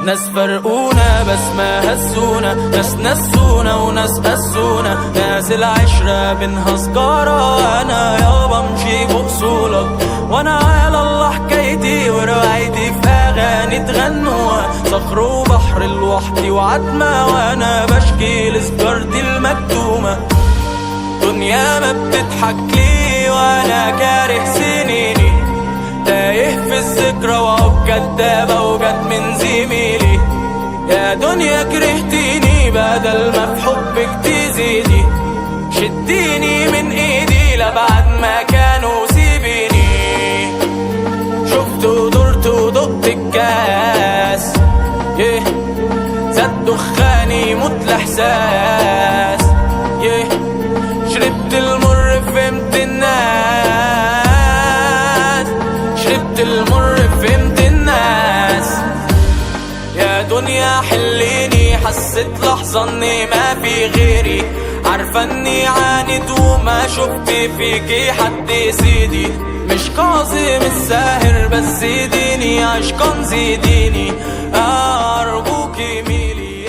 ناس فرقونا بس ما هزونا، ناس نسونا وناس قسونا، ناس العشرة بينها سجارة، وانا يابا مشي بأصولك، وانا على الله حكايتي وروايتي في اغاني تغنوها، صخر وبحر لوحدي وعتمة، وانا بشكي لسجارتي المكتومة. دنيا ما بتضحك لي وانا كاره سنيني، تايه في الذكرى وعب كدابة وجت من زميلي. يا دنيا كرهتيني بدل ما في حبك تزيدي، شديني من ايدي لبعد ما كانوا سيبيني. شفت ودرت ودقت الكاس، زاد دخاني موت الاحساس، شربت المر فهمت الناس، شربت المر فهمت الناس. يا دنيا حليني، حسيت لحظة اني ما في غيري، عارفة اني عانيت وما شفت فيكي حد سيدي. مش كاظم الساهر بس زيديني عشقا زيديني، ارجوكي ميلي.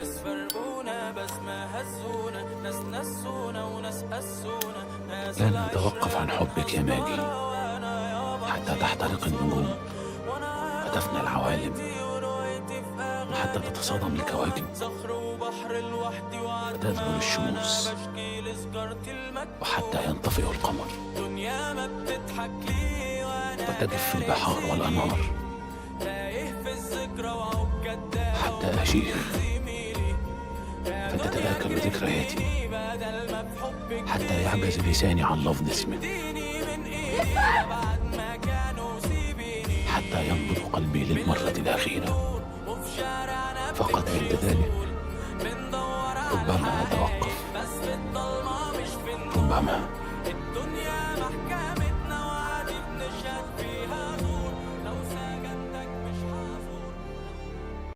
ناس فرقونا بس ما هزونا، ناس نسونا وناس قسونا. لن نتوقف عن حبك يا ماجي حتى تحترق النجوم فتفنى العوالم، حتى تتصادم الكواكب فتذبل الشموس، وحتى ينطفئ القمر وتجف البحار والأنهار، حتى أشيخ فتتآكل ذكرياتي، حتى يعجز لساني عن لفظ اسمك، حتى ينبض قلبي للمرة الأخيرة. فقط عند ذلك ربما أتوقف، ربما